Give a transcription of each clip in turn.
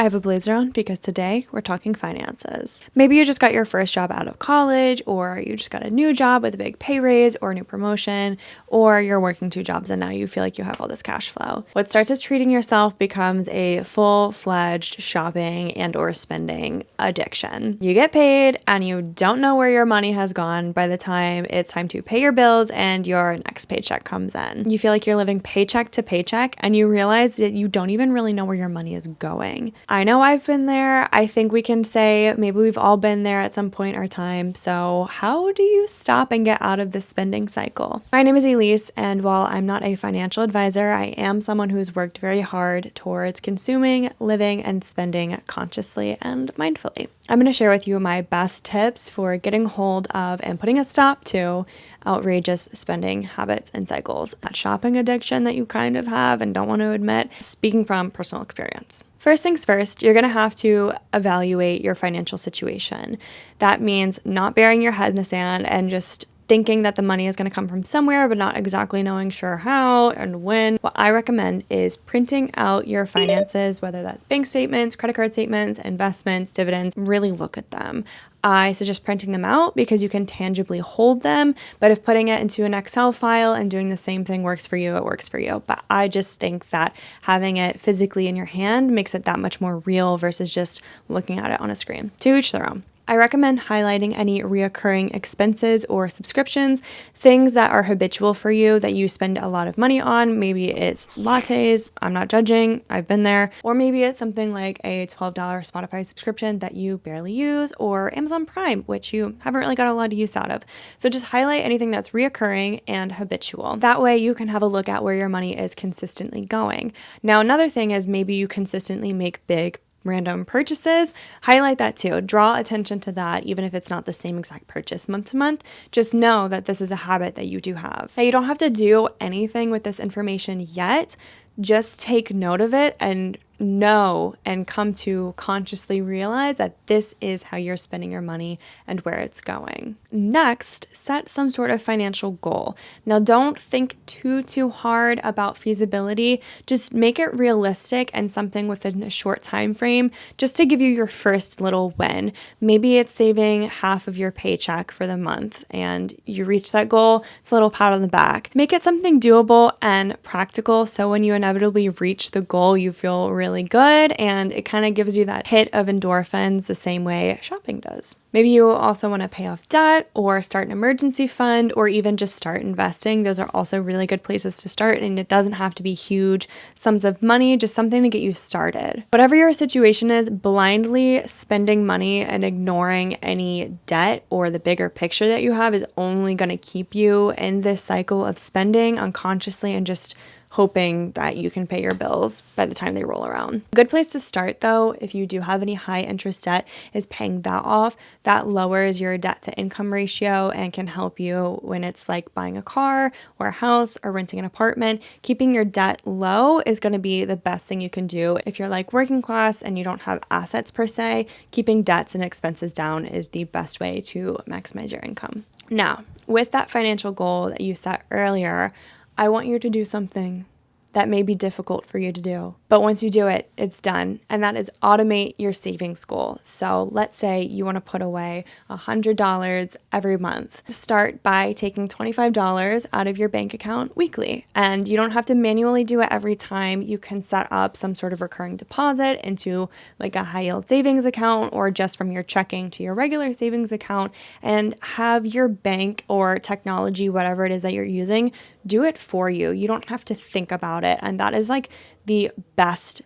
I have a blazer on because today we're talking finances. Maybe you just got your first job out of college, or you just got a new job with a big pay raise or a new promotion, or you're working 2 jobs and now you feel like you have all this cash flow. What starts as treating yourself becomes a full-fledged shopping and or spending addiction. You get paid and you don't know where your money has gone by the time it's time to pay your bills and your next paycheck comes in. You feel like you're living paycheck to paycheck and you realize that you don't even really know where your money is going. I know I've been there. I think we can say maybe we've all been there at some point in our time. So how do you stop and get out of this spending cycle? My name is Elise, and while I'm not a financial advisor, I am someone who's worked very hard towards consuming, living, and spending consciously and mindfully. I'm going to share with you my best tips for getting hold of and putting a stop to outrageous spending habits and cycles. That shopping addiction that you kind of have and don't want to admit, speaking from personal experience. First things first, you're going to have to evaluate your financial situation. That means not burying your head in the sand and just thinking that the money is going to come from somewhere, but not exactly knowing sure how and when. What I recommend is printing out your finances, whether that's bank statements, credit card statements, investments, dividends. Really look at them. I suggest printing them out because you can tangibly hold them, but if putting it into an Excel file and doing the same thing works for you, it works for you. But I just think that having it physically in your hand makes it that much more real versus just looking at it on a screen. To each their own. I recommend highlighting any reoccurring expenses or subscriptions, things that are habitual for you that you spend a lot of money on. Maybe it's lattes, I'm not judging, I've been there. Or maybe it's something like a $12 Spotify subscription that you barely use, or Amazon Prime, which you haven't really got a lot of use out of. So just highlight anything that's reoccurring and habitual. That way you can have a look at where your money is consistently going. Now, another thing is maybe you consistently make big random purchases. Highlight that too. Draw attention to that, even if it's not the same exact purchase month to month. Just know that this is a habit that you do have. Now, you don't have to do anything with this information yet. Just take note of it and know and come to consciously realize that this is how you're spending your money and where it's going. Next, set some sort of financial goal. Now, don't think too hard about feasibility. Just make it realistic and something within a short time frame just to give you your first little win. Maybe it's saving half of your paycheck for the month and you reach that goal. It's a little pat on the back. Make it something doable and practical so when you inevitably reach the goal, you feel really good and it kind of gives you that hit of endorphins the same way shopping does. Maybe you also want to pay off debt or start an emergency fund or even just start investing. Those are also really good places to start, and it doesn't have to be huge sums of money, just something to get you started. Whatever your situation is, blindly spending money and ignoring any debt or the bigger picture that you have is only going to keep you in this cycle of spending unconsciously and just hoping that you can pay your bills by the time they roll around. A good place to start, though, if you do have any high interest debt, is paying that off. That lowers your debt to income ratio and can help you when it's like buying a car or a house or renting an apartment. Keeping your debt low is going to be the best thing you can do. If you're like working class and you don't have assets per se, keeping debts and expenses down is the best way to maximize your income. Now, with that financial goal that you set earlier, I want you to do something that may be difficult for you to do. But once you do it, it's done. And that is automate your savings goal. So let's say you want to put away $100 every month. Start by taking $25 out of your bank account weekly. And you don't have to manually do it every time. You can set up some sort of recurring deposit into like a high yield savings account or just from your checking to your regular savings account and have your bank or technology, whatever it is that you're using, do it for you. You don't have to think about it. And that is like the best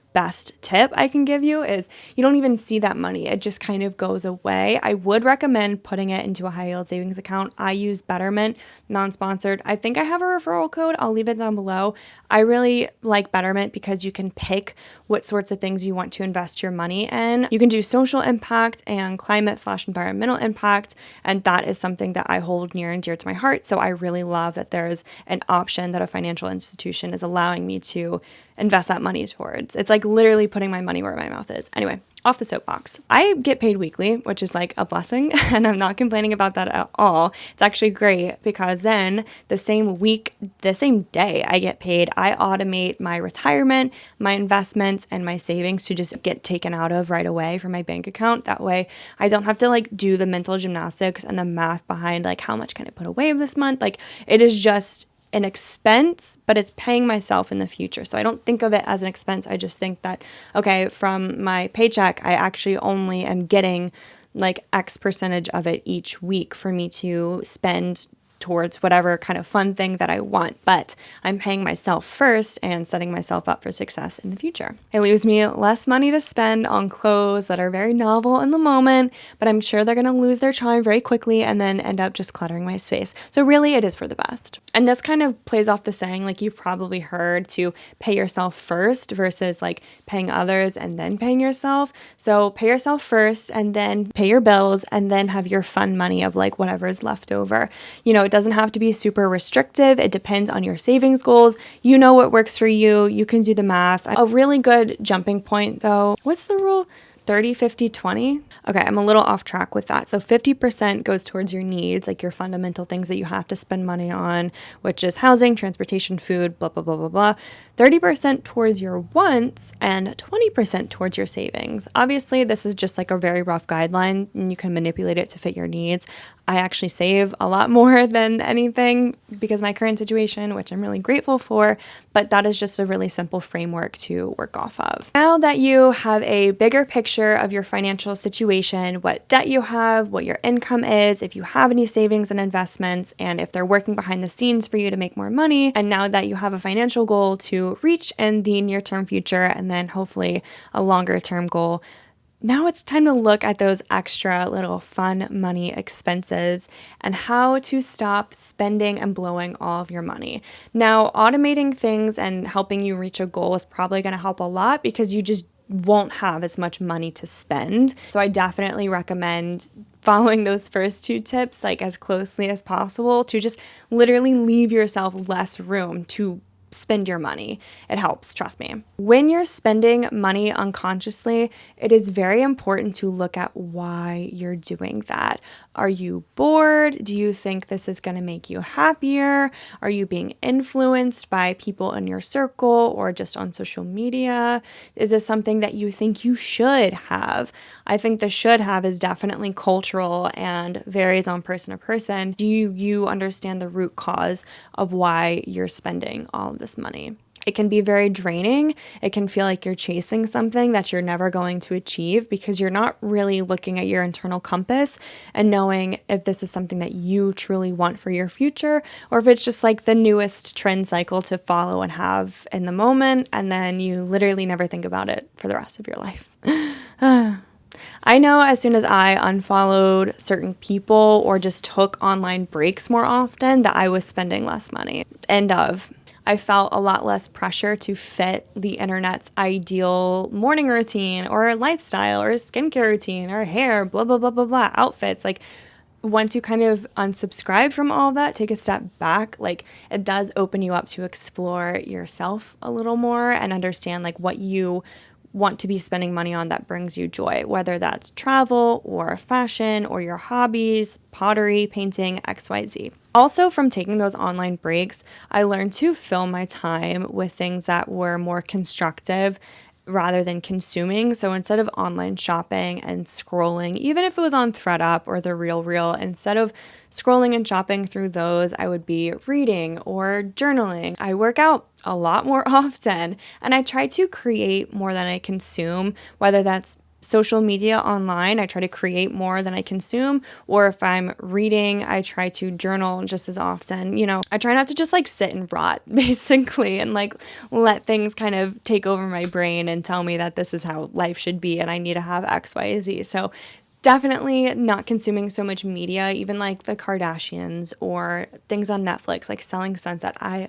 tip I can give you is you don't even see that money. It just kind of goes away. I would recommend putting it into a high yield savings account. I use Betterment, non-sponsored. I think I have a referral code. I'll leave it down below. I really like Betterment because you can pick what sorts of things you want to invest your money in. You can do social impact and climate/environmental impact. And that is something that I hold near and dear to my heart. So I really love that there's an option that a financial institution is allowing me to invest that money towards. It's like literally putting my money where my mouth is. Anyway, off the soapbox. I get paid weekly, which is like a blessing, and I'm not complaining about that at all. It's actually great because then the same week, the same day I get paid, I automate my retirement, my investments, and my savings to just get taken out of right away from my bank account. That way I don't have to like do the mental gymnastics and the math behind like how much can I put away this month. Like it is just an expense, but it's paying myself in the future. So I don't think of it as an expense. I just think that, okay, from my paycheck, I actually only am getting like X percentage of it each week for me to spend towards whatever kind of fun thing that I want, but I'm paying myself first and setting myself up for success in the future. It leaves me less money to spend on clothes that are very novel in the moment, but I'm sure they're going to lose their charm very quickly and then end up just cluttering my space. So really it is for the best. And this kind of plays off the saying, like you've probably heard, to pay yourself first versus like paying others and then paying yourself. So pay yourself first and then pay your bills and then have your fun money of like whatever is left over. You know, it doesn't have to be super restrictive. It depends on your savings goals. You know what works for you. You can do the math. A really good jumping point though, what's the rule? 30, 50, 20? Okay, I'm a little off track with that. So 50% goes towards your needs, like your fundamental things that you have to spend money on, which is housing, transportation, food, blah, blah, blah, blah, blah. 30% towards your wants and 20% towards your savings. Obviously, this is just like a very rough guideline and you can manipulate it to fit your needs. I actually save a lot more than anything because of my current situation, which I'm really grateful for, but that is just a really simple framework to work off of. Now that you have a bigger picture of your financial situation, what debt you have, what your income is, if you have any savings and investments, and if they're working behind the scenes for you to make more money, and now that you have a financial goal to reach in the near-term future and then hopefully a longer-term goal, now it's time to look at those extra little fun money expenses and how to stop spending and blowing all of your money. Now, automating things and helping you reach a goal is probably going to help a lot because you just won't have as much money to spend. So I definitely recommend following those first two tips like as closely as possible to just literally leave yourself less room to spend your money. It helps, trust me. When you're spending money unconsciously, it is very important to look at why you're doing that. Are you bored? Do you think this is going to make you happier? Are you being influenced by people in your circle or just on social media? Is this something that you think you should have? I think the should have is definitely cultural and varies on person to person. Do you understand the root cause of why you're spending all of this money? It can be very draining. It can feel like you're chasing something that you're never going to achieve because you're not really looking at your internal compass and knowing if this is something that you truly want for your future or if it's just like the newest trend cycle to follow and have in the moment, and then you literally never think about it for the rest of your life. I know as soon as I unfollowed certain people or just took online breaks more often that I was spending less money. I felt a lot less pressure to fit the internet's ideal morning routine or lifestyle or skincare routine or hair, blah, blah, blah, blah, blah, outfits. Like once you kind of unsubscribe from all of that, take a step back, like it does open you up to explore yourself a little more and understand like what you want to be spending money on that brings you joy, whether that's travel or fashion or your hobbies, pottery, painting, XYZ. Also, from taking those online breaks, I learned to fill my time with things that were more constructive rather than consuming. So instead of online shopping and scrolling, even if it was on ThreadUp or The Real, instead of scrolling and shopping through those, I would be reading or journaling. I work out a lot more often and I try to create more than I consume, whether that's social media online, I try to create more than I consume, or if I'm reading, I try to journal just as often. You know, I try not to just like sit and rot basically and like let things kind of take over my brain and tell me that this is how life should be and I need to have X, Y, Z. So definitely not consuming so much media, even like the Kardashians or things on Netflix, like Selling Sunset. I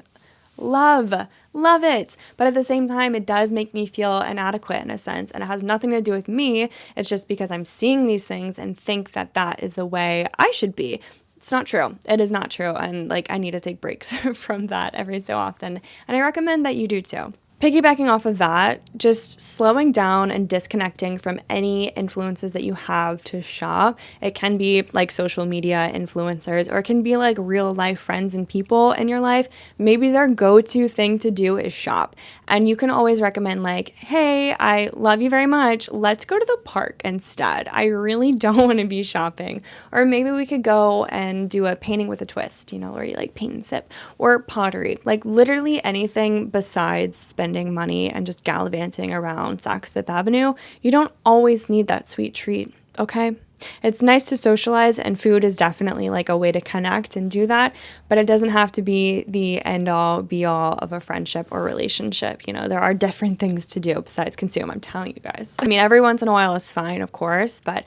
love it. But at the same time, it does make me feel inadequate in a sense. And it has nothing to do with me. It's just because I'm seeing these things and think that that is the way I should be. It's not true. It is not true. And like, I need to take breaks from that every so often. And I recommend that you do too. Piggybacking off of that, just slowing down and disconnecting from any influences that you have to shop. It can be like social media influencers, or it can be like real life friends and people in your life. Maybe their go-to thing to do is shop. And you can always recommend like, hey, I love you very much. Let's go to the park instead. I really don't want to be shopping. Or maybe we could go and do a painting with a twist, where you like paint and sip, or pottery, like literally anything besides spending money and just gallivanting around Saks Fifth Avenue. You don't always need that sweet treat, okay? It's nice to socialize, and food is definitely like a way to connect and do that, but it doesn't have to be the end all be all of a friendship or relationship. There are different things to do besides consume, I'm telling you guys. I mean, every once in a while is fine, of course, but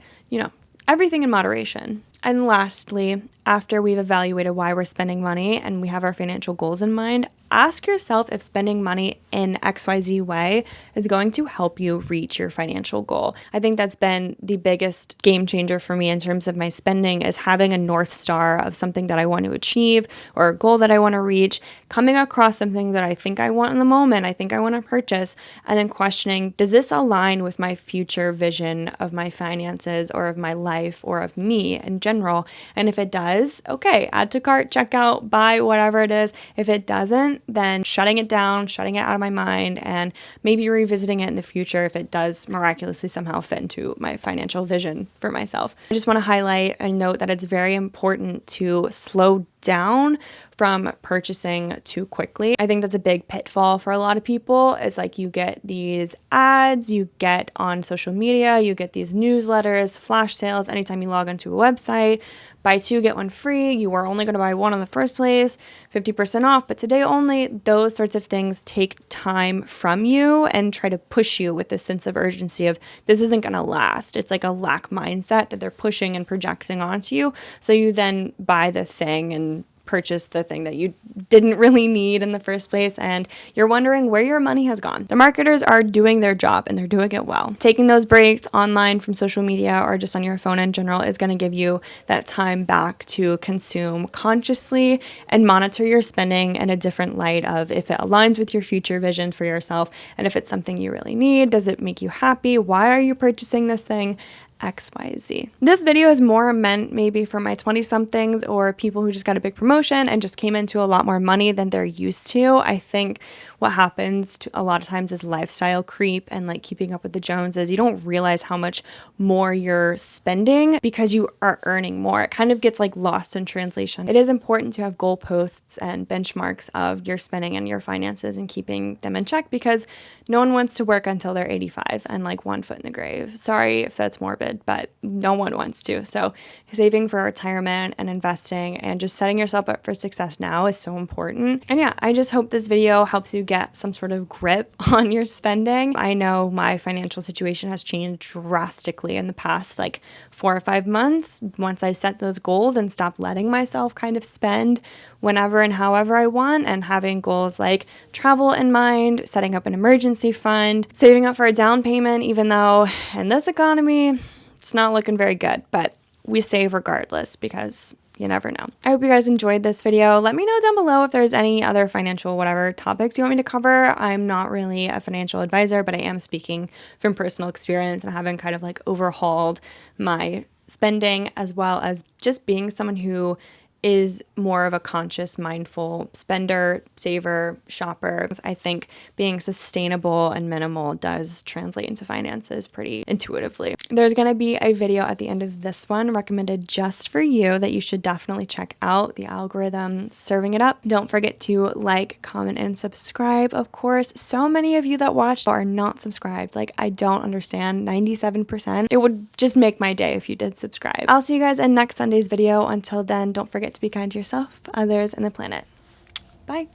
everything in moderation. And lastly, after we've evaluated why we're spending money and we have our financial goals in mind, ask yourself if spending money in XYZ way is going to help you reach your financial goal. I think that's been the biggest game changer for me in terms of my spending, is having a North Star of something that I want to achieve or a goal that I want to reach, coming across something that I think I want in the moment, I think I want to purchase, and then questioning, does this align with my future vision of my finances or of my life or of me in general? And if it does, okay, add to cart, check out, buy, whatever it is. If it doesn't, then shutting it down, shutting it out of my mind, and maybe revisiting it in the future if it does miraculously somehow fit into my financial vision for myself. I just want to highlight and note that it's very important to slow down from purchasing too quickly. I think that's a big pitfall for a lot of people, is like you get these ads, you get on social media, you get these newsletters, flash sales anytime you log into a website. Buy two, get one free. You were only going to buy one in the first place, 50% off, but today only. Those sorts of things take time from you and try to push you with this sense of urgency of this isn't going to last. It's like a lack mindset that they're pushing and projecting onto you. So you then buy the thing and purchase the thing that you didn't really need in the first place, and you're wondering where your money has gone. The marketers are doing their job, and they're doing it well. Taking those breaks online from social media or just on your phone in general is going to give you that time back to consume consciously and monitor your spending in a different light of if it aligns with your future vision for yourself, and if it's something you really need. Does it make you happy? Why are you purchasing this thing? XYZ. This video is more meant maybe for my 20-somethings or people who just got a big promotion and just came into a lot more money than they're used to. I think what happens a lot of times is lifestyle creep and like keeping up with the Joneses. You don't realize how much more you're spending because you are earning more. It kind of gets like lost in translation. It is important to have goalposts and benchmarks of your spending and your finances and keeping them in check, because no one wants to work until they're 85 and like one foot in the grave. Sorry if that's morbid, but no one wants to. So saving for retirement and investing and just setting yourself up for success now is so important. And yeah, I just hope this video helps you get some sort of grip on your spending. I know my financial situation has changed drastically in the past like 4 or 5 months once I set those goals and stopped letting myself kind of spend whenever and however I want, and having goals like travel in mind, setting up an emergency fund, saving up for a down payment, even though in this economy, it's not looking very good, but we save regardless because you never know. I hope you guys enjoyed this video. Let me know down below if there's any other financial whatever topics you want me to cover. I'm not really a financial advisor, but I am speaking from personal experience and having kind of like overhauled my spending, as well as just being someone who is more of a conscious, mindful spender, saver, shopper. I think being sustainable and minimal does translate into finances pretty intuitively. There's going to be a video at the end of this one recommended just for you that you should definitely check out. The algorithm serving it up. Don't forget to like, comment, and subscribe. Of course, so many of you that watched are not subscribed. Like, I don't understand. 97%. It would just make my day if you did subscribe. I'll see you guys in next Sunday's video. Until then, don't forget to be kind to yourself, others, and the planet. Bye.